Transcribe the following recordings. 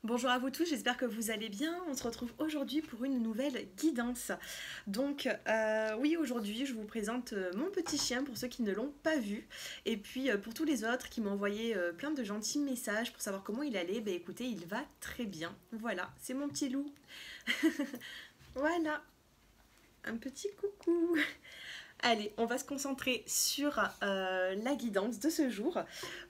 Bonjour à vous tous, j'espère que vous allez bien. On se retrouve aujourd'hui pour une nouvelle guidance. Donc oui, aujourd'hui je vous présente mon petit chien pour ceux qui ne l'ont pas vu. Et puis pour tous les autres qui m'ont envoyé plein de gentils messages pour savoir comment il allait, ben écoutez, il va très bien. Voilà, c'est mon petit loup. Voilà, un petit coucou. Allez, on va se concentrer sur la guidance de ce jour.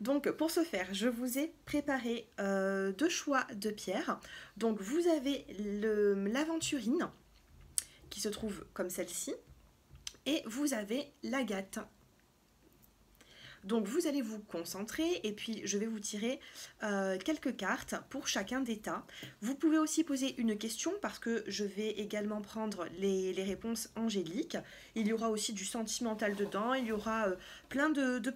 Donc pour ce faire, je vous ai préparé deux choix de pierres. Donc vous avez l'aventurine qui se trouve comme celle-ci et vous avez l'agate. Donc vous allez vous concentrer et puis je vais vous tirer quelques cartes pour chacun des tas. Vous pouvez aussi poser une question parce que je vais également prendre les réponses angéliques. Il y aura aussi du sentimental dedans, il y aura plein de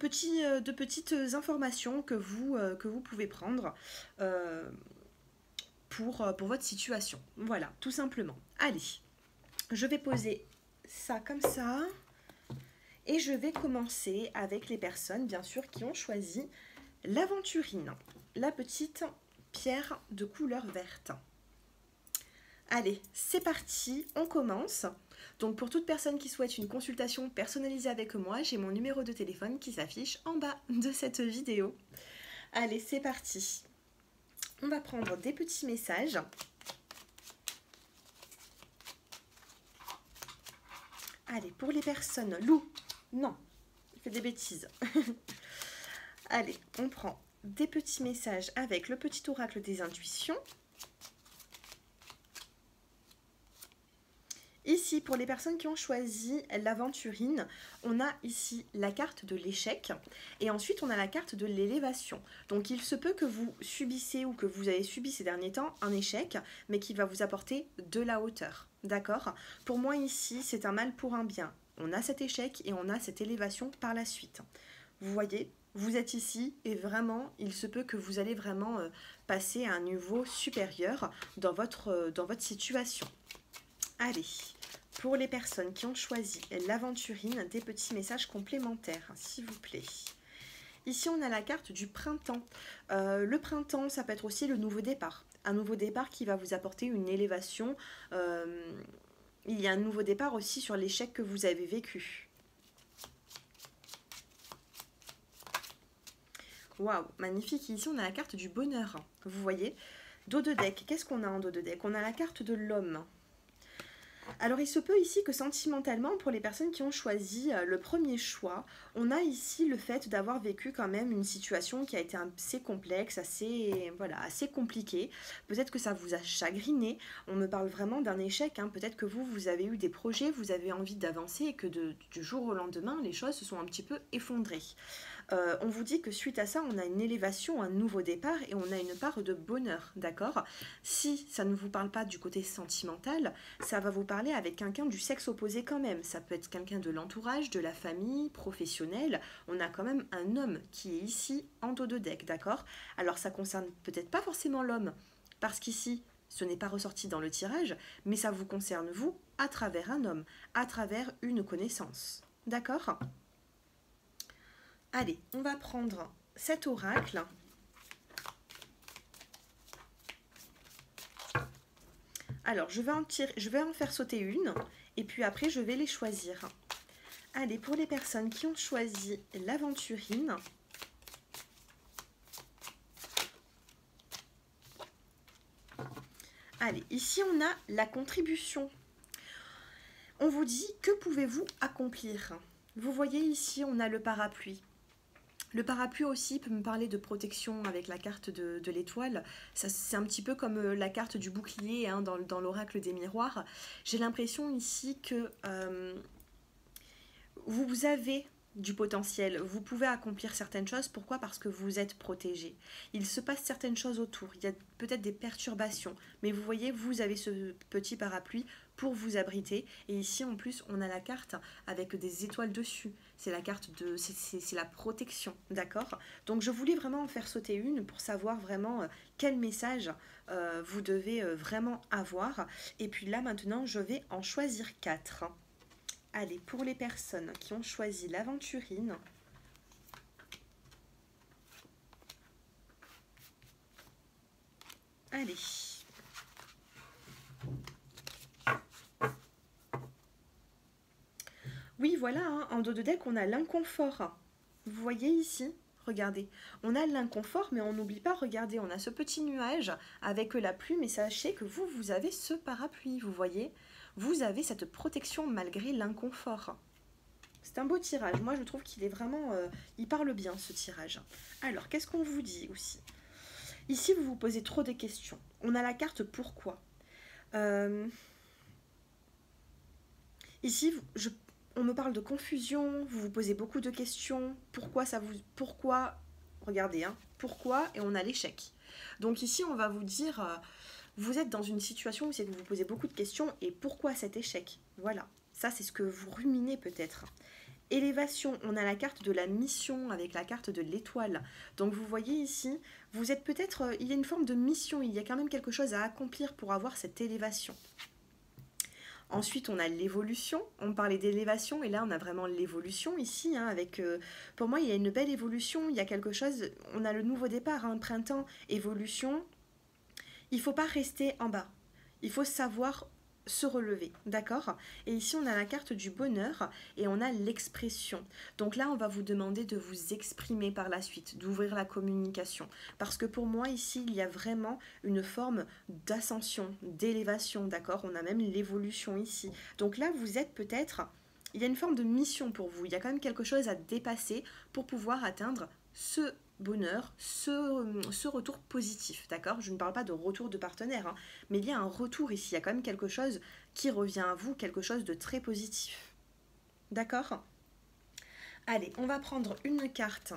petites informations que vous pouvez prendre pour votre situation. Voilà, tout simplement. Allez, je vais poser ça comme ça. Et je vais commencer avec les personnes, bien sûr, qui ont choisi l'aventurine, la petite pierre de couleur verte. Allez, c'est parti, on commence. Donc pour toute personne qui souhaite une consultation personnalisée avec moi, j'ai mon numéro de téléphone qui s'affiche en bas de cette vidéo. Allez, c'est parti. On va prendre des petits messages. Allez, pour les personnes loup. Non, il fait des bêtises. Allez, on prend des petits messages avec le petit oracle des intuitions. Ici, pour les personnes qui ont choisi l'aventurine, on a ici la carte de l'échec et ensuite on a la carte de l'élévation. Donc il se peut que vous subissez ou que vous avez subi ces derniers temps un échec, mais qui va vous apporter de la hauteur. D'accord? Pour moi ici, c'est un mal pour un bien. On a cet échec et on a cette élévation par la suite. Vous voyez, vous êtes ici et vraiment, il se peut que vous allez vraiment passer à un niveau supérieur dans votre situation. Allez, pour les personnes qui ont choisi l'aventurine, des petits messages complémentaires, s'il vous plaît. Ici, on a la carte du printemps. Le printemps, ça peut être aussi le nouveau départ. Un nouveau départ qui va vous apporter une élévation. Il y a un nouveau départ aussi sur l'échec que vous avez vécu. Waouh, magnifique. Ici, on a la carte du bonheur. Vous voyez, dos de deck. Qu'est-ce qu'on a en dos de deck? On a la carte de l'homme. Alors il se peut ici que sentimentalement, pour les personnes qui ont choisi le premier choix, on a ici le fait d'avoir vécu quand même une situation qui a été assez complexe, assez compliquée. Peut-être que ça vous a chagriné, on me parle vraiment d'un échec, hein. Peut-être que vous avez eu des projets, vous avez envie d'avancer et que du jour au lendemain, les choses se sont un petit peu effondrées. On vous dit que suite à ça, on a une élévation, un nouveau départ et on a une part de bonheur, d'accord? Si ça ne vous parle pas du côté sentimental, ça va vous parler avec quelqu'un du sexe opposé quand même. Ça peut être quelqu'un de l'entourage, de la famille, professionnel. On a quand même un homme qui est ici en dos de deck, d'accord? Alors ça concerne peut-être pas forcément l'homme, parce qu'ici, ce n'est pas ressorti dans le tirage, mais ça vous concerne vous à travers un homme, à travers une connaissance, d'accord? Allez, on va prendre cet oracle. Alors, je vais en faire sauter une, et puis après, je vais les choisir. Allez, pour les personnes qui ont choisi l'aventurine, allez, ici, on a la contribution. On vous dit, que pouvez-vous accomplir? Vous voyez ici, on a le parapluie. Le parapluie aussi peut me parler de protection avec la carte de l'étoile. C'est un petit peu comme la carte du bouclier, hein, dans l'oracle des miroirs. J'ai l'impression ici que vous avez du potentiel, vous pouvez accomplir certaines choses. Pourquoi? Parce que vous êtes protégé. Il se passe certaines choses autour, il y a peut-être des perturbations, mais vous voyez, vous avez ce petit parapluie pour vous abriter. Et ici, en plus, on a la carte avec des étoiles dessus. C'est la carte de... c'est la protection, d'accord? Donc, je voulais vraiment en faire sauter une pour savoir vraiment quel message vous devez vraiment avoir. Et puis là, maintenant, je vais en choisir 4. Allez, pour les personnes qui ont choisi l'aventurine, Allez. Oui, voilà, hein, en dos de deck, on a l'inconfort. Vous voyez ici, regardez. On a l'inconfort, mais on n'oublie pas, regardez, on a ce petit nuage avec la pluie, mais sachez que vous, vous avez ce parapluie, vous voyez. Vous avez cette protection malgré l'inconfort. C'est un beau tirage. Moi, je trouve qu'il est vraiment... il parle bien, ce tirage. Alors, qu'est-ce qu'on vous dit aussi? Ici, vous vous posez trop de questions. On a la carte pourquoi. Ici, on me parle de confusion. Vous vous posez beaucoup de questions. Pourquoi regardez, hein, pourquoi? Et on a l'échec. Donc ici, on va vous dire... vous êtes dans une situation où c'est que vous vous posez beaucoup de questions. Et pourquoi cet échec? Voilà. Ça, c'est ce que vous ruminez peut-être. Élévation, on a la carte de la mission avec la carte de l'étoile. Donc vous voyez ici, vous êtes peut-être, il y a une forme de mission, il y a quand même quelque chose à accomplir pour avoir cette élévation. Ensuite, on a l'évolution, on parlait d'élévation et là on a vraiment l'évolution ici, hein, avec, pour moi il y a une belle évolution, il y a quelque chose, on a le nouveau départ, hein, printemps, évolution. Il ne faut pas rester en bas, il faut savoir se relever, d'accord? Et ici, on a la carte du bonheur et on a l'expression. Donc là, on va vous demander de vous exprimer par la suite, d'ouvrir la communication. Parce que pour moi, ici, il y a vraiment une forme d'ascension, d'élévation, d'accord? On a même l'évolution ici. Donc là, vous êtes peut-être... Il y a une forme de mission pour vous. Il y a quand même quelque chose à dépasser pour pouvoir atteindre ce bonheur, ce retour positif, d'accord? Je ne parle pas de retour de partenaire, hein, mais il y a un retour ici, il y a quand même quelque chose qui revient à vous, quelque chose de très positif. D'accord? Allez, on va prendre une carte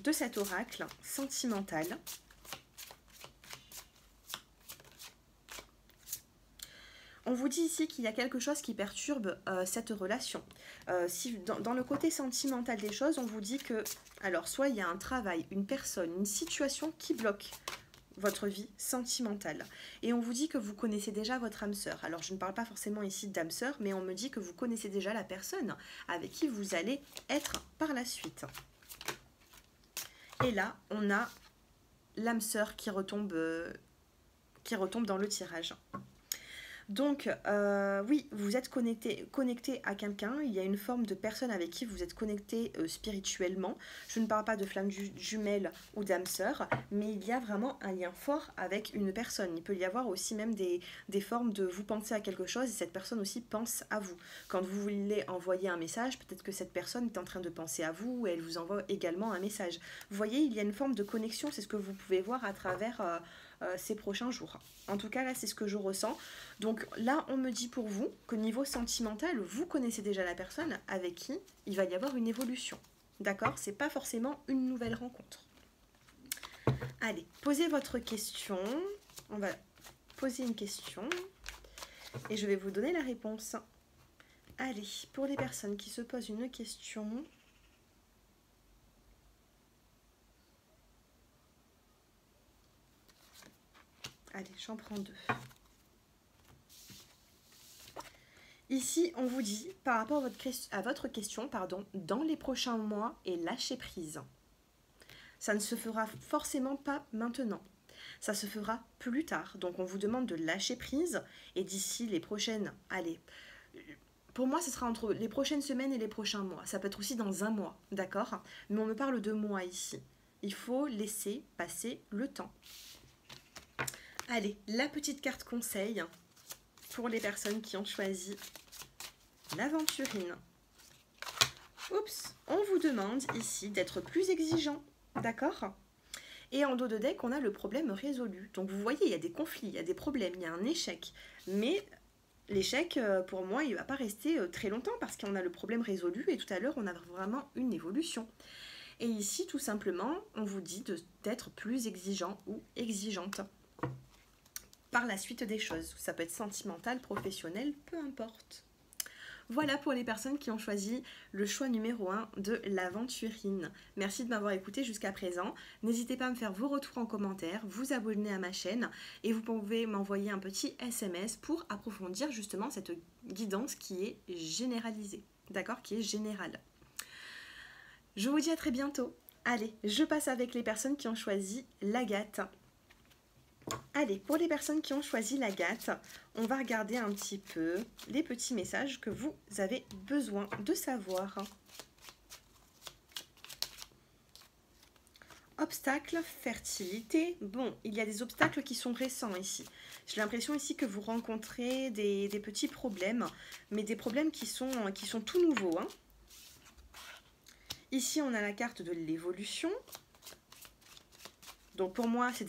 de cet oracle sentimental. On vous dit ici qu'il y a quelque chose qui perturbe cette relation. Si, dans le côté sentimental des choses, on vous dit que, alors, soit il y a un travail, une personne, une situation qui bloque votre vie sentimentale. Et on vous dit que vous connaissez déjà votre âme sœur. Alors, je ne parle pas forcément ici d'âme sœur, mais on me dit que vous connaissez déjà la personne avec qui vous allez être par la suite. Et là, on a l'âme sœur qui retombe dans le tirage. Donc, oui, vous êtes connecté à quelqu'un, il y a une forme de personne avec qui vous êtes connecté spirituellement. Je ne parle pas de flamme jumelle ou d'âme sœur, mais il y a vraiment un lien fort avec une personne. Il peut y avoir aussi même des formes de vous penser à quelque chose et cette personne aussi pense à vous. Quand vous voulez envoyer un message, peut-être que cette personne est en train de penser à vous et elle vous envoie également un message. Vous voyez, il y a une forme de connexion, c'est ce que vous pouvez voir à travers... ces prochains jours. En tout cas, là, c'est ce que je ressens. Donc là, on me dit pour vous que niveau sentimental, vous connaissez déjà la personne avec qui il va y avoir une évolution. D'accord? C'est pas forcément une nouvelle rencontre. Allez, posez votre question. On va poser une question et je vais vous donner la réponse. Allez, pour les personnes qui se posent une question... Allez, j'en prends deux. Ici, on vous dit, par rapport à votre question, dans les prochains mois et lâcher prise. Ça ne se fera forcément pas maintenant. Ça se fera plus tard. Donc, on vous demande de lâcher prise. Et d'ici les prochaines... Allez, pour moi, ce sera entre les prochaines semaines et les prochains mois. Ça peut être aussi dans un mois, d'accord? Mais on me parle de mois ici. Il faut laisser passer le temps. Allez, la petite carte conseil pour les personnes qui ont choisi l'aventurine. Oups, on vous demande ici d'être plus exigeant, d'accord? Et en dos de deck, on a le problème résolu. Donc vous voyez, il y a des conflits, il y a des problèmes, il y a un échec. Mais l'échec, pour moi, il ne va pas rester très longtemps parce qu'on a le problème résolu et tout à l'heure, on a vraiment une évolution. Et ici, tout simplement, on vous dit d'être plus exigeant ou exigeante par la suite des choses. Ça peut être sentimental, professionnel, peu importe. Voilà pour les personnes qui ont choisi le choix numéro 1 de l'aventurine. Merci de m'avoir écouté jusqu'à présent. N'hésitez pas à me faire vos retours en commentaire, vous abonner à ma chaîne et vous pouvez m'envoyer un petit SMS pour approfondir justement cette guidance qui est généralisée, d'accord, qui est générale. Je vous dis à très bientôt. Allez, je passe avec les personnes qui ont choisi l'agate. Allez, pour les personnes qui ont choisi l'agate, on va regarder un petit peu les petits messages que vous avez besoin de savoir. Obstacles, fertilité. Bon, il y a des obstacles qui sont récents ici. J'ai l'impression ici que vous rencontrez des petits problèmes, mais des problèmes qui sont tout nouveaux, hein. Ici, on a la carte de l'évolution. Donc pour moi, c'est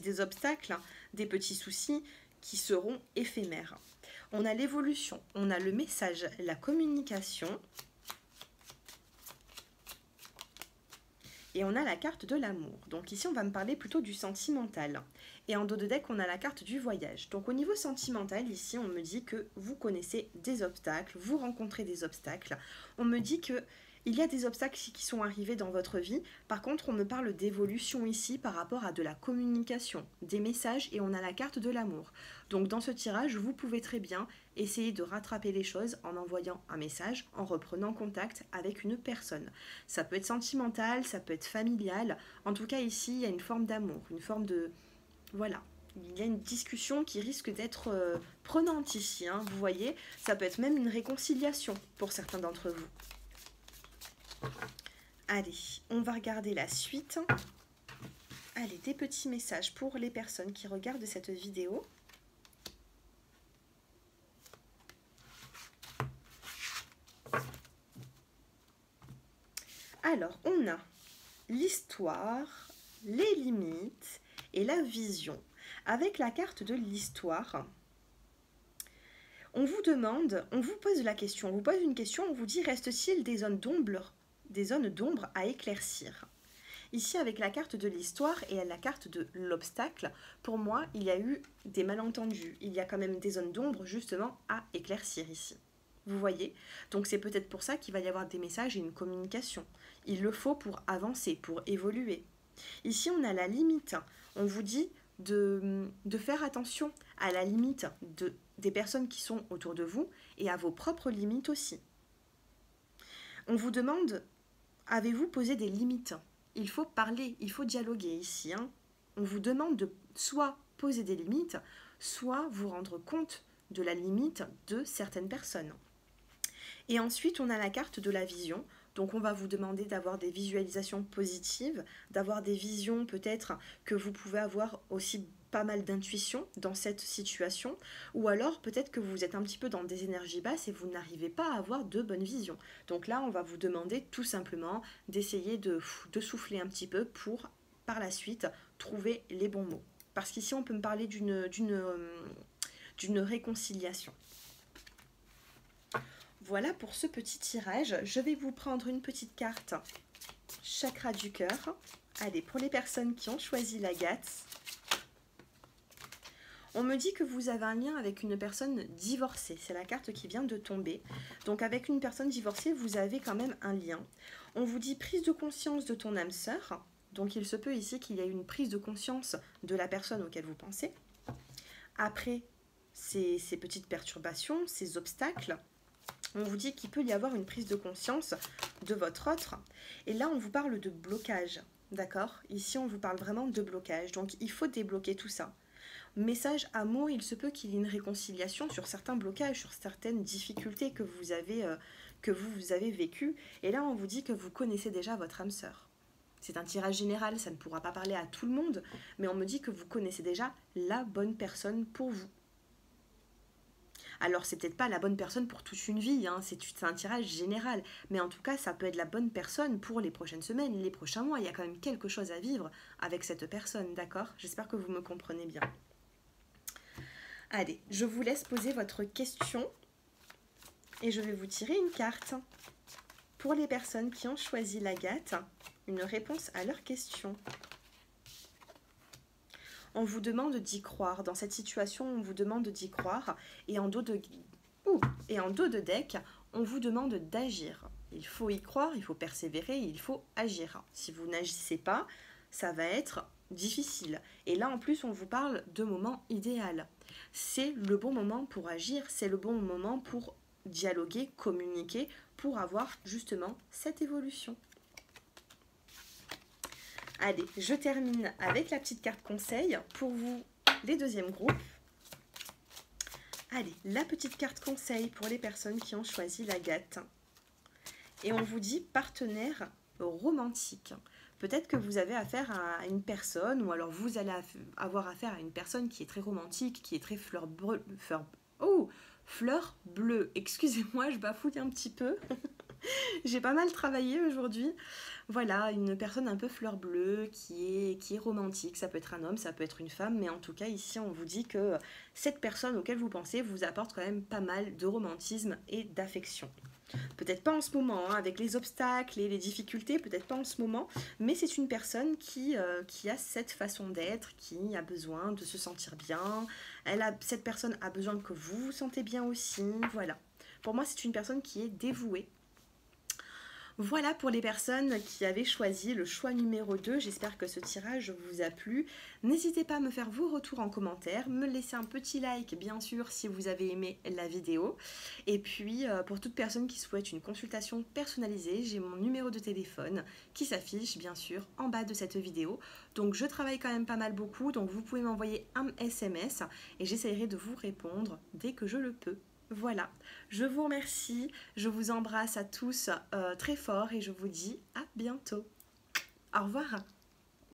des obstacles, des petits soucis qui seront éphémères. On a l'évolution, on a le message, la communication. Et on a la carte de l'amour. Donc ici, on va me parler plutôt du sentimental. Et en dos de deck, on a la carte du voyage. Donc au niveau sentimental, ici, on me dit que vous connaissez des obstacles, vous rencontrez des obstacles. On me dit que il y a des obstacles qui sont arrivés dans votre vie. Par contre, on me parle d'évolution ici par rapport à de la communication, des messages, et on a la carte de l'amour. Donc dans ce tirage, vous pouvez très bien essayer de rattraper les choses en envoyant un message, en reprenant contact avec une personne. Ça peut être sentimental, ça peut être familial. En tout cas, ici, il y a une forme d'amour, une forme de... Voilà. Il y a une discussion qui risque d'être prenante ici, hein. Vous voyez, ça peut être même une réconciliation pour certains d'entre vous. Allez, on va regarder la suite. Allez, des petits messages pour les personnes qui regardent cette vidéo. Alors, on a l'histoire, les limites et la vision. Avec la carte de l'histoire, on vous demande, on vous pose la question, on vous pose une question, on vous dit, reste-t-il des zones d'ombre à éclaircir? Ici, avec la carte de l'histoire et la carte de l'obstacle, pour moi, il y a eu des malentendus. Il y a quand même des zones d'ombre, justement, à éclaircir ici. Vous voyez? Donc, c'est peut-être pour ça qu'il va y avoir des messages et une communication. Il le faut pour avancer, pour évoluer. Ici, on a la limite. On vous dit de faire attention à la limite des personnes qui sont autour de vous et à vos propres limites aussi. On vous demande, avez-vous posé des limites? Il faut parler, il faut dialoguer ici, hein. On vous demande de soit poser des limites, soit vous rendre compte de la limite de certaines personnes. Et ensuite, on a la carte de la vision. Donc, on va vous demander d'avoir des visualisations positives, d'avoir des visions peut-être que vous pouvez avoir aussi pas mal d'intuition dans cette situation, ou alors peut-être que vous êtes un petit peu dans des énergies basses et vous n'arrivez pas à avoir de bonnes visions. Donc là, on va vous demander tout simplement d'essayer de souffler un petit peu pour, par la suite, trouver les bons mots. Parce qu'ici, on peut me parler d'une réconciliation. Voilà pour ce petit tirage. Je vais vous prendre une petite carte chakra du cœur. Allez, pour les personnes qui ont choisi l'agate, on me dit que vous avez un lien avec une personne divorcée. C'est la carte qui vient de tomber. Donc avec une personne divorcée, vous avez quand même un lien. On vous dit prise de conscience de ton âme sœur. Donc il se peut ici qu'il y ait une prise de conscience de la personne auquel vous pensez. Après ces petites perturbations, ces obstacles, on vous dit qu'il peut y avoir une prise de conscience de votre autre. Et là, on vous parle de blocage. D'accord? Ici, on vous parle vraiment de blocage. Donc, il faut débloquer tout ça. Message amour, il se peut qu'il y ait une réconciliation sur certains blocages, sur certaines difficultés que vous avez vécues. Et là, on vous dit que vous connaissez déjà votre âme sœur. C'est un tirage général, ça ne pourra pas parler à tout le monde, mais on me dit que vous connaissez déjà la bonne personne pour vous. Alors, c'est peut-être pas la bonne personne pour toute une vie, hein, c'est un tirage général. Mais en tout cas, ça peut être la bonne personne pour les prochaines semaines, les prochains mois. Il y a quand même quelque chose à vivre avec cette personne, d'accord? J'espère que vous me comprenez bien. Allez, je vous laisse poser votre question et je vais vous tirer une carte. Pour les personnes qui ont choisi l'agate, une réponse à leur question. On vous demande d'y croire. Dans cette situation, on vous demande d'y croire. Et en dos de deck, on vous demande d'agir. Il faut y croire, il faut persévérer, il faut agir. Si vous n'agissez pas, ça va être difficile. Et là, en plus, on vous parle de moment idéal. C'est le bon moment pour agir, c'est le bon moment pour dialoguer, communiquer, pour avoir justement cette évolution. Allez, je termine avec la petite carte conseil pour vous les deuxièmes groupes. Allez, la petite carte conseil pour les personnes qui ont choisi l'agate. Et on vous dit partenaire romantique. Peut-être que vous avez affaire à une personne, ou alors vous allez avoir affaire à une personne qui est très romantique, qui est très fleur bleue. Excusez-moi, je bafouille un petit peu. J'ai pas mal travaillé aujourd'hui. Voilà, une personne un peu fleur bleue qui est romantique. Ça peut être un homme, ça peut être une femme, mais en tout cas ici on vous dit que cette personne auquel vous pensez vous apporte quand même pas mal de romantisme et d'affection. Peut-être pas en ce moment, hein, avec les obstacles et les difficultés, peut-être pas en ce moment, mais c'est une personne qui a cette façon d'être, qui a besoin de se sentir bien. Cette personne a besoin que vous vous sentez bien aussi, voilà. Pour moi, c'est une personne qui est dévouée. Voilà pour les personnes qui avaient choisi le choix numéro 2. J'espère que ce tirage vous a plu. N'hésitez pas à me faire vos retours en commentaire, me laisser un petit like bien sûr si vous avez aimé la vidéo. Et puis pour toute personne qui souhaite une consultation personnalisée, j'ai mon numéro de téléphone qui s'affiche bien sûr en bas de cette vidéo. Donc je travaille quand même pas mal beaucoup, donc vous pouvez m'envoyer un SMS et j'essaierai de vous répondre dès que je le peux. Voilà, je vous remercie, je vous embrasse à tous très fort et je vous dis à bientôt. Au revoir.